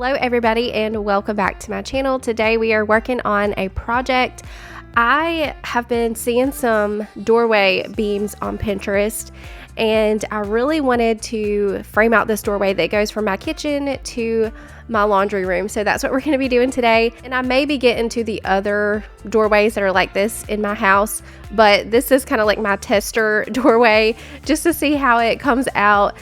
Hello everybody and welcome back to my channel. Today we are working on a project. I have been seeing some doorway beams on Pinterest and I really wanted to frame out this doorway that goes from my kitchen to my laundry room. So that's what we're going to be doing today. And I may be getting to the other doorways that are like this in my house, but this is kind of like my tester doorway just to see how it comes out.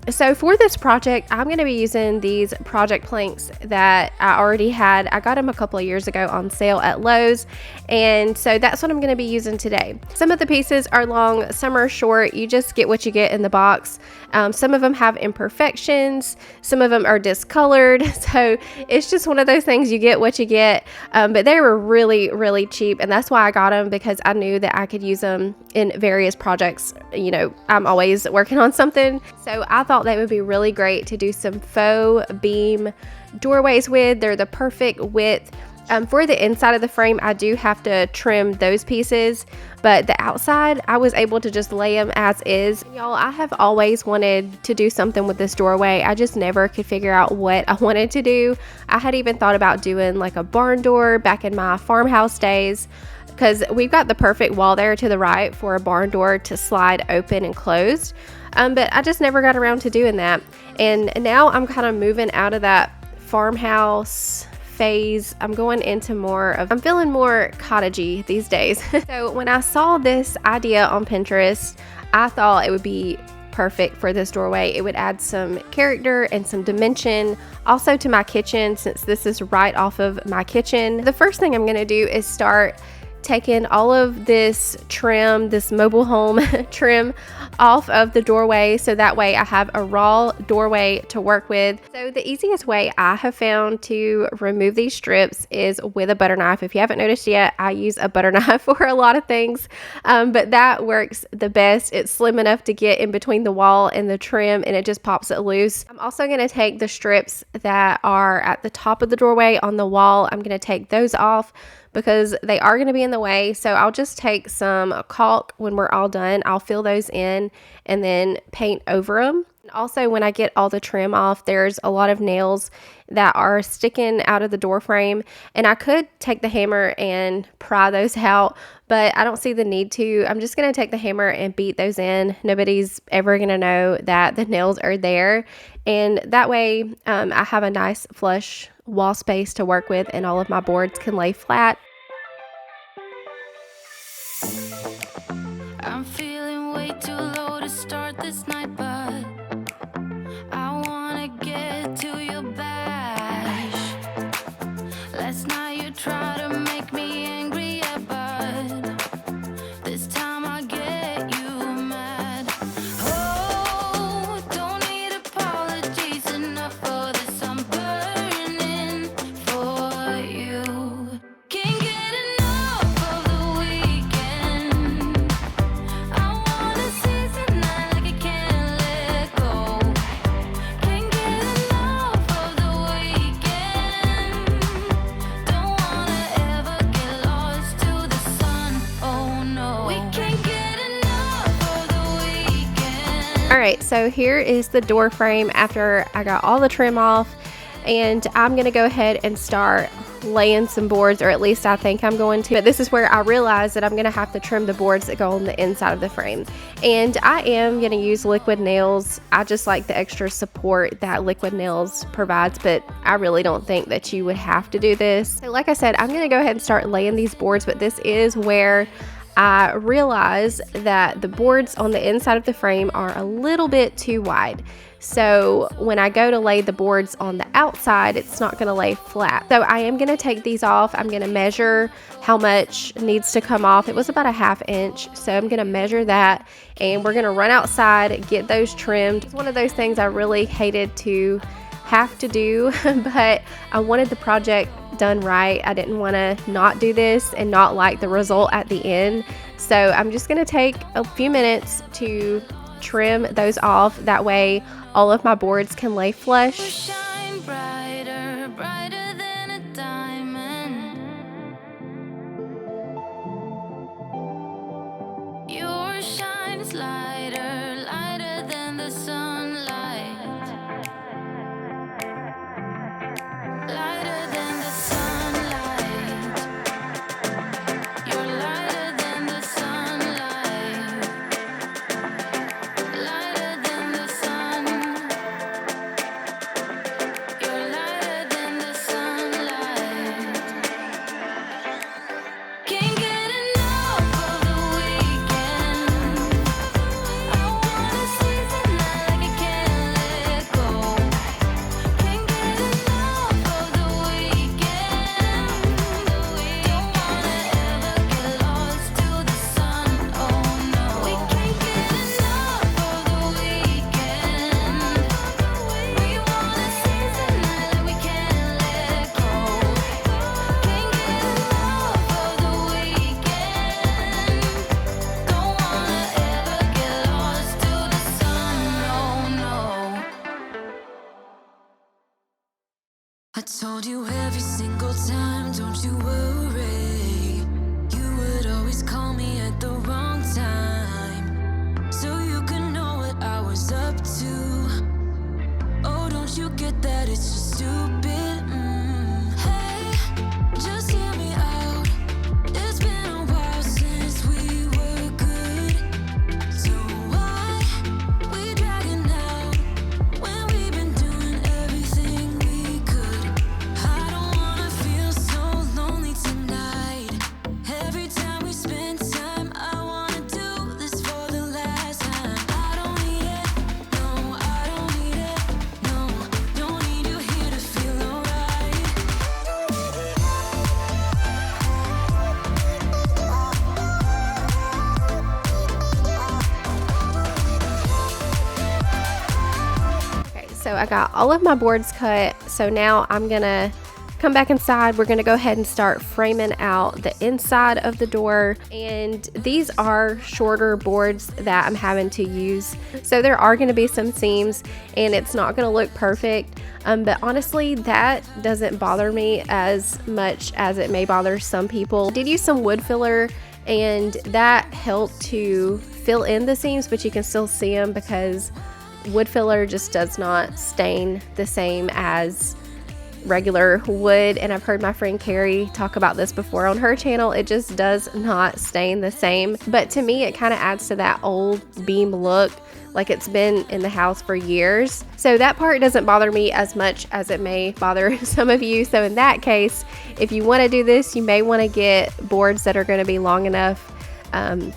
So for this project, I'm going to be using these project planks that I already had. I got them a couple of years ago on sale at Lowe's, and so that's what I'm going to be using today. Some of the pieces are long, some are short. You just get what you get in the box. Some of them have imperfections, some of them are discolored, so it's just one of those things, you get what you get. But they were really cheap, and that's why I got them, because I knew that I could use them in various projects. You know, I'm always working on something, so I thought they would be really great to do some faux beam doorways with. They're the perfect width. For the inside of the frame, I do have to trim those pieces, but the outside, I was able to just lay them as is. Y'all, I have always wanted to do something with this doorway. I just never could figure out what I wanted to do. I had even thought about doing like a barn door back in my farmhouse days, because we've got the perfect wall there to the right for a barn door to slide open and closed. But I just never got around to doing that. And now I'm kind of moving out of that farmhouse phase. I'm going into I'm feeling more cottagey these days. So when I saw this idea on Pinterest, I thought it would be perfect for this doorway. It would add some character and some dimension also to my kitchen, since this is right off of my kitchen. The first thing I'm going to do is start taking all of this trim, this mobile home trim off of the doorway, so that way I have a raw doorway to work with. So the easiest way I have found to remove these strips is with a butter knife. If you haven't noticed yet, I use a butter knife for a lot of things, but that works the best. It's slim enough to get in between the wall and the trim, and it just pops it loose. I'm also going to take the strips that are at the top of the doorway on the wall. I'm going to take those off because they are going to be in the way. So I'll just take some caulk when we're all done. I'll fill those in and then paint over them. And also, when I get all the trim off, there's a lot of nails that are sticking out of the door frame, and I could take the hammer and pry those out, but I don't see the need to. I'm just going to take the hammer and beat those in. Nobody's ever going to know that the nails are there, and that way I have a nice flush wall space to work with, and all of my boards can lay flat. I'm feeling way too low to start this night, but I wanna get to your bash. Last night you tried to make me angry, yeah, but this time I get you mad. Oh, don't need apologies, enough for this, I'm burning for you. Can't get enough of the weekend. I wanna seize the night like I can't let go. Can't get enough of the weekend. Don't wanna ever get lost to the sun. Oh no, we can't get enough of the weekend. All right, so here is the door frame after I got all the trim off, and I'm going to go ahead and start laying some boards, or at least I think I'm going to. But this is where I realize that I'm going to have to trim the boards that go on the inside of the frame, and I am going to use liquid nails. I just like the extra support that liquid nails provides, but I really don't think that you would have to do this. So like I said, I'm going to go ahead and start laying these boards, but this is where I realize that the boards on the inside of the frame are a little bit too wide. So when I go to lay the boards on the outside, it's not going to lay flat. So I am going to take these off. I'm going to measure how much needs to come off. It was about a 1/2 inch. So I'm going to measure that, and we're going to run outside, get those trimmed. It's one of those things I really hated to have to do, but I wanted the project done right. I didn't want to not do this and not like the result at the end. So I'm just going to take a few minutes to trim those off. That way all of my boards can lay flush. Shine brighter, brighter than a diamond. Your shine's lighter, lighter than the sunlight. called you every single time, don't you worry. You would always call me at the wrong time, so you could know what I was up to. Oh, don't you get that it's just stupid? Hey, just hear me out. It's been a while since we were good, so why we dragging out when we've been doing everything we could? I don't wanna feel so lonely tonight. Every time we spend time, I wanna do this for the last time. I don't need it, no, I don't need it, no, don't need you here to feel alright. Okay, so I got all of my boards cut. So now I'm gonna come back inside. We're gonna go ahead and start framing out the inside of the door. And these are shorter boards that I'm having to use. So there are gonna be some seams and it's not gonna look perfect. But honestly, that doesn't bother me as much as it may bother some people. I did use some wood filler and that helped to fill in the seams, but you can still see them because wood filler just does not stain the same as regular wood. And I've heard my friend Carrie talk about this before on her channel. It just does not stain the same. But to me, it kind of adds to that old beam look, like it's been in the house for years. So that part doesn't bother me as much as it may bother some of you. So in that case, if you want to do this, you may want to get boards that are going to be long enough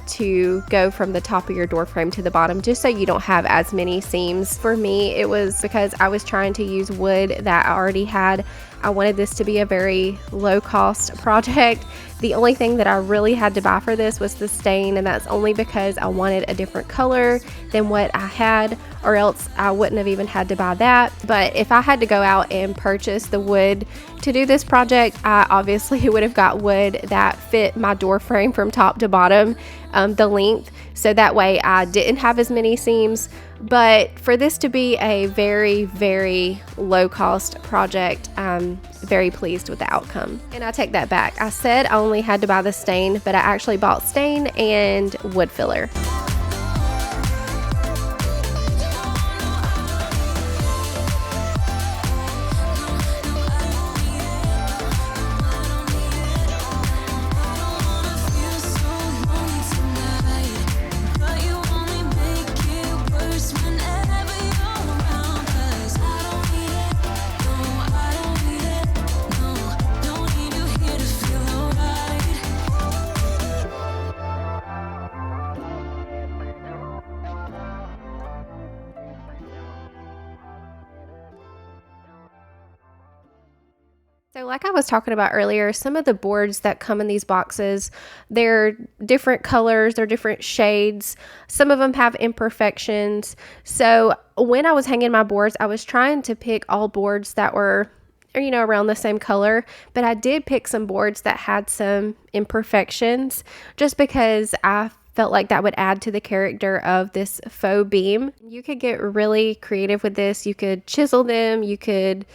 to go from the top of your door frame to the bottom, just so you don't have as many seams. For me, it was because I was trying to use wood that I already had. I wanted this to be a very low cost project. The only thing that I really had to buy for this was the stain, and that's only because I wanted a different color than what I had, or else I wouldn't have even had to buy that. But if I had to go out and purchase the wood to do this project, I obviously would have got wood that fit my door frame from top to bottom, the length, so that way I didn't have as many seams. But for this to be a very, very low cost project, I'm very pleased with the outcome. And I take that back. I said I only had to buy the stain, but I actually bought stain and wood filler. So like I was talking about earlier, some of the boards that come in these boxes, they're different colors, they're different shades. Some of them have imperfections. So when I was hanging my boards, I was trying to pick all boards that were, you know, around the same color, but I did pick some boards that had some imperfections just because I felt like that would add to the character of this faux beam. You could get really creative with this. You could chisel them, you could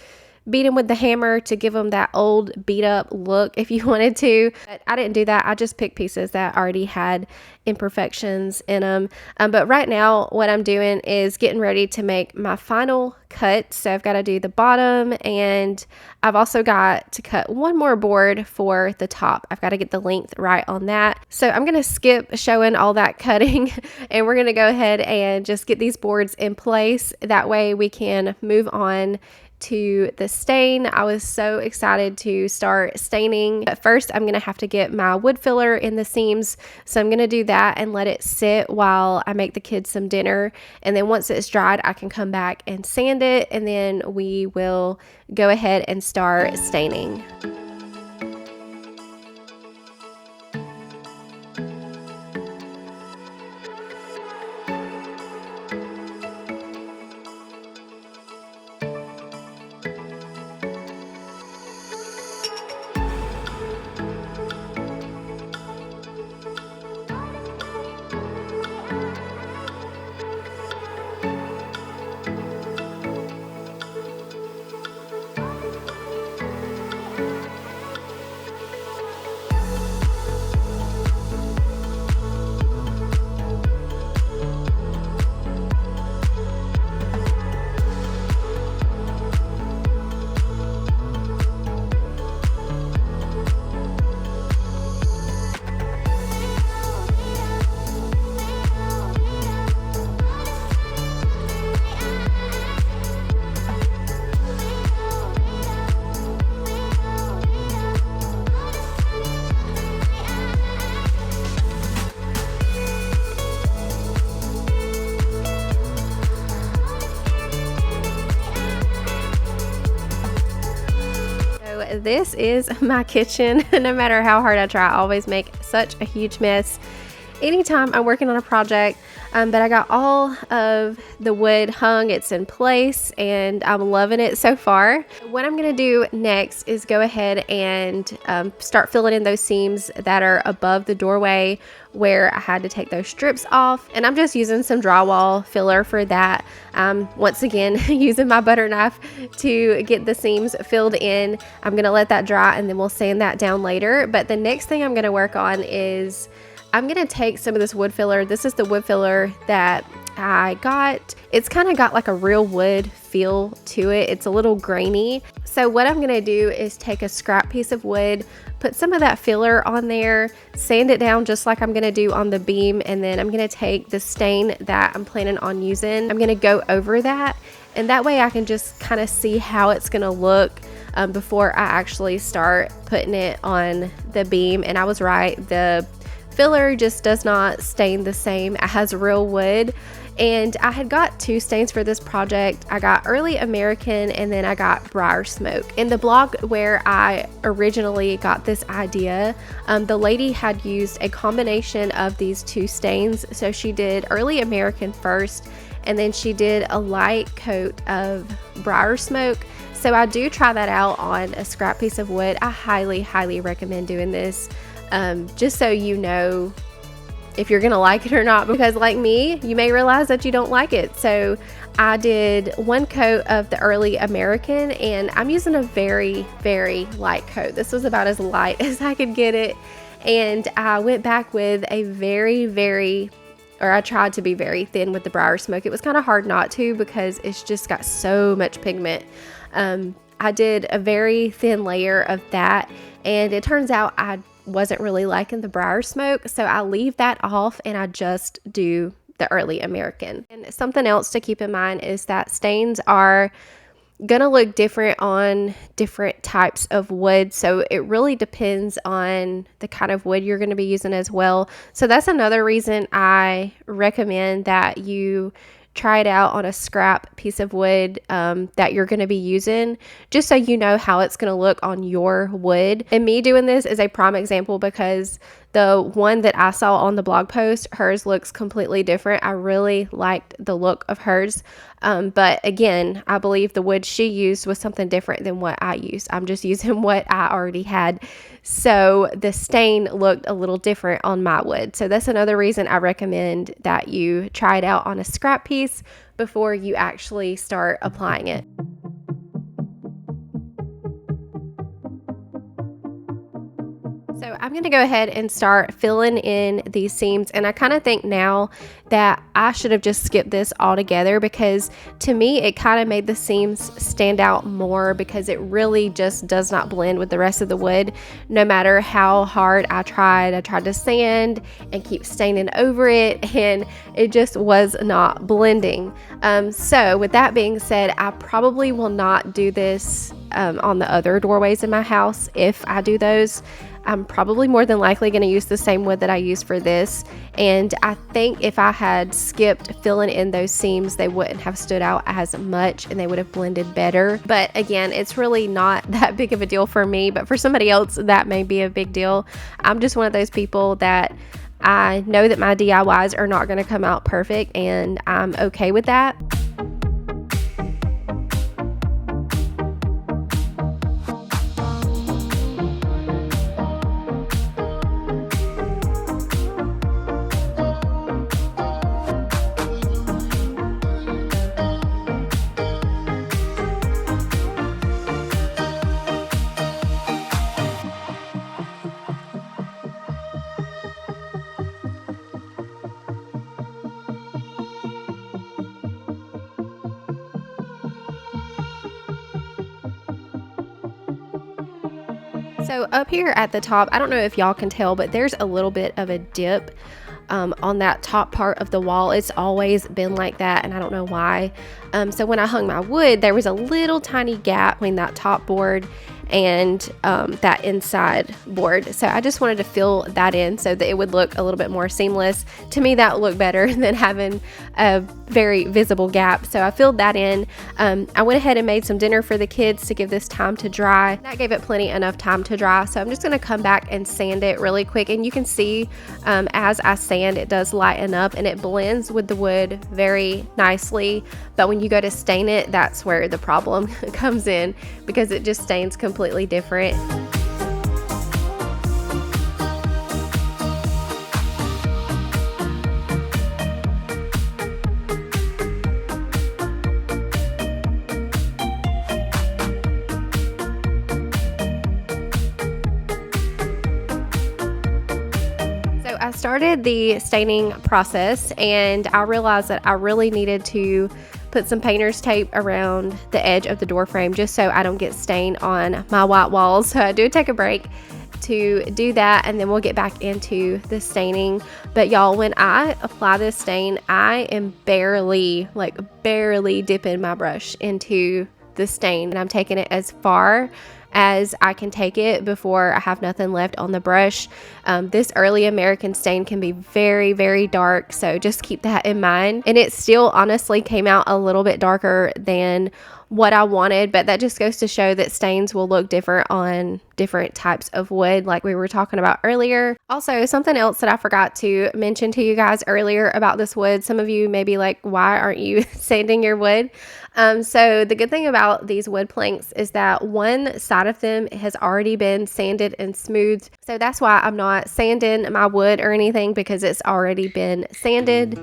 beat them with the hammer to give them that old beat up look if you wanted to. But I didn't do that. I just picked pieces that already had imperfections in them. But right now what I'm doing is getting ready to make my final cut. So I've got to do the bottom, and I've also got to cut one more board for the top. I've got to get the length right on that. So I'm going to skip showing all that cutting and we're going to go ahead and just get these boards in place. That way we can move on to the stain. I was so excited to start staining. But first I'm gonna have to get my wood filler in the seams, so I'm gonna do that and let it sit while I make the kids some dinner, and then once it's dried I can come back and sand it, and then we will go ahead and start staining. this is my kitchen. No matter how hard I try, I always make such a huge mess anytime I'm working on a project. But I got all of the wood hung, it's in place, and I'm loving it so far. What I'm gonna do next is go ahead and start filling in those seams that are above the doorway where I had to take those strips off. And I'm just using some drywall filler for that. Once again, using my butter knife to get the seams filled in. I'm gonna let that dry and then we'll sand that down later. But the next thing I'm gonna work on is I'm gonna take some of this wood filler. This is the wood filler that I got. It's kind of got like a real wood feel to it. It's a little grainy. So what I'm gonna do is take a scrap piece of wood, put some of that filler on there, sand it down just like I'm gonna do on the beam, and then I'm gonna take the stain that I'm planning on using. I'm gonna go over that, and that way I can just kind of see how it's gonna look before I actually start putting it on the beam. And I was right, the filler just does not stain the same as real wood. And I had got two stains for this project. I got Early American and then I got Briar Smoke. In the blog where I originally got this idea, the lady had used a combination of these two stains. So she did Early American first, and then she did a light coat of Briar Smoke. So I do try that out on a scrap piece of wood. I highly recommend doing this, just so you know if you're gonna like it or not, because like me, you may realize that you don't like it. So I did one coat of the Early American, and I'm using a very light coat. This was about as light as I could get it. And I went back with a I tried to be very thin with the Briar Smoke. It was kind of hard not to because it's just got so much pigment. I did a very thin layer of that, and it turns out I wasn't really liking the Briar Smoke, so I leave that off and I just do the Early American. And something else to keep in mind is that stains are gonna look different on different types of wood, so it really depends on the kind of wood you're going to be using as well. So that's another reason I recommend that you try it out on a scrap piece of wood that you're going to be using, just so you know how it's going to look on your wood. And me doing this is a prime example because the one that I saw on the blog post, hers looks completely different. I really liked the look of hers. But again, I believe the wood she used was something different than what I used. I'm just using what I already had. So the stain looked a little different on my wood. So that's another reason I recommend that you try it out on a scrap piece before you actually start applying it. So I'm going to go ahead and start filling in these seams, and I kind of think now that I should have just skipped this altogether, because to me it kind of made the seams stand out more, because it really just does not blend with the rest of the wood. No matter how hard I tried to sand and keep staining over it, and it just was not blending. So with that being said, I probably will not do this on the other doorways in my house. If I do those, I'm probably more than likely going to use the same wood that I used for this. And I think if I had skipped filling in those seams, they wouldn't have stood out as much and they would have blended better. But again, it's really not that big of a deal for me, but for somebody else, that may be a big deal. I'm just one of those people that I know that my DIYs are not going to come out perfect, and I'm okay with that. So up here at the top, I don't know if y'all can tell, but there's a little bit of a dip on that top part of the wall. It's always been like that, and I don't know why. So when I hung my wood, there was a little tiny gap between that top board and that inside board. So I just wanted to fill that in so that it would look a little bit more seamless. To me, that would look better than having a very visible gap. So I filled that in. I went ahead and made some dinner for the kids to give this time to dry. That gave it plenty enough time to dry. So I'm just going to come back and sand it really quick. And you can see as I sand, it does lighten up and it blends with the wood very nicely. But when you go to stain it, that's where the problem comes in, because it just stains completely different. I started the staining process and I realized that I really needed to put some painter's tape around the edge of the door frame just so I don't get stain on my white walls. So I do take a break to do that, and then we'll get back into the staining. But y'all, when I apply this stain, I am barely dipping my brush into the stain, and I'm taking it as far as I can take it before I have nothing left on the brush. This early American stain can be very, very dark, so just keep that in mind. And it still honestly came out a little bit darker than what I wanted, but that just goes to show that stains will look different on different types of wood, like we were talking about earlier. Also, something else that I forgot to mention to you guys earlier about this wood, some of you may be like, why aren't you sanding your wood? So the good thing about these wood planks is that one side of them has already been sanded and smoothed. So that's why I'm not sanding my wood or anything, because it's already been sanded.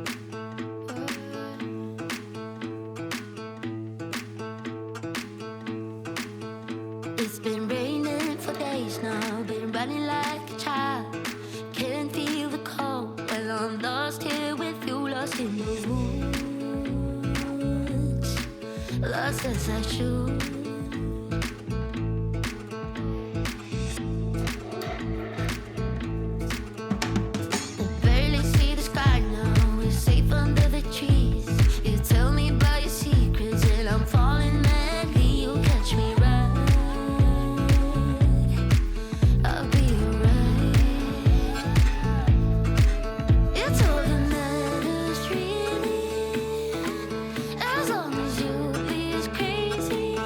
It's been raining for days now, been running like a child. Can't feel the cold, well I'm lost here with you, lost in the woods, lost as I should. I barely see the sky now, we're safe under the trees. You tell me about your secrets and I'm falling madly, you catch me right. I'll be alright. It's all that matters really, as long as you'll be as crazy.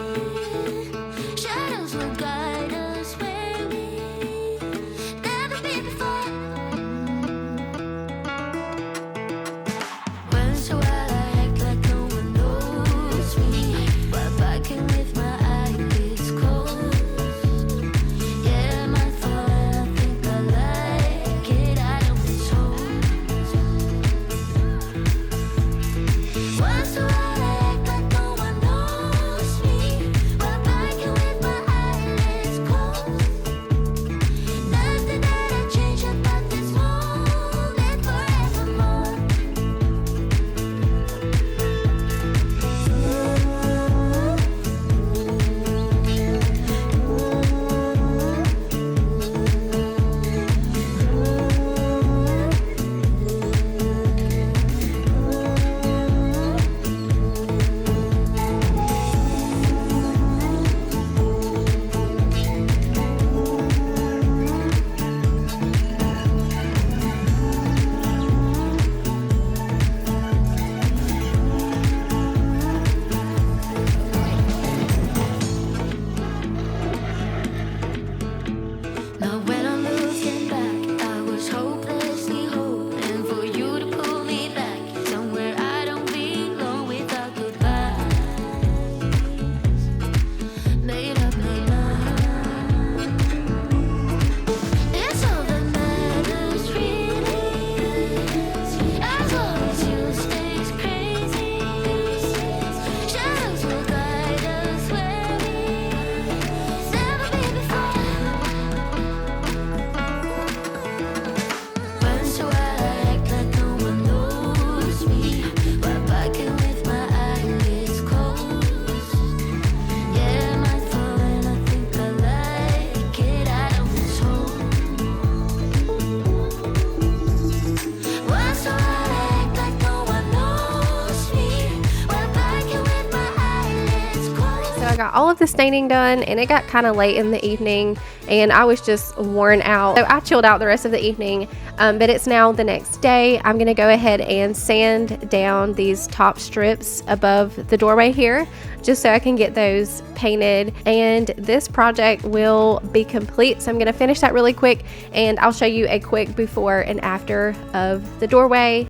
got all of the staining done, and it got kind of late in the evening and I was just worn out. So I chilled out the rest of the evening, but it's now the next day. I'm gonna go ahead and sand down these top strips above the doorway here, just so I can get those painted, and this project will be complete. So I'm gonna finish that really quick and I'll show you a quick before and after of the doorway.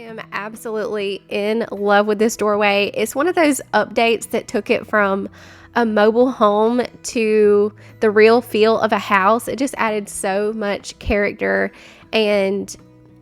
I'm absolutely in love with this doorway. It's one of those updates that took it from a mobile home to the real feel of a house. It just added so much character and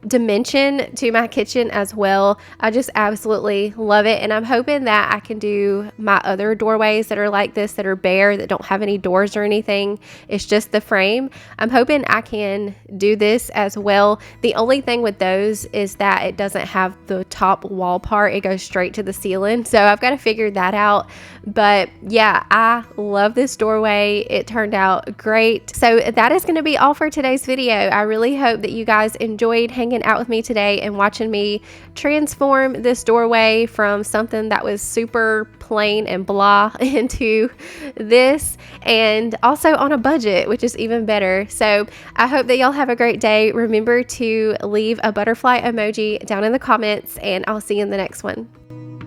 dimension to my kitchen as well. I just absolutely love it, and I'm hoping that I can do my other doorways that are like this, that are bare, that don't have any doors or anything. It's just the frame. I'm hoping I can do this as well. The only thing with those is that it doesn't have the top wall part. It goes straight to the ceiling, so I've got to figure that out. But yeah, I love this doorway. It turned out great. So that is going to be all for today's video. I really hope that you guys enjoyed hanging out with me today and watching me transform this doorway from something that was super plain and blah into this, and also on a budget, which is even better. So I hope that y'all have a great day. Remember to leave a butterfly emoji down in the comments, and I'll see you in the next one.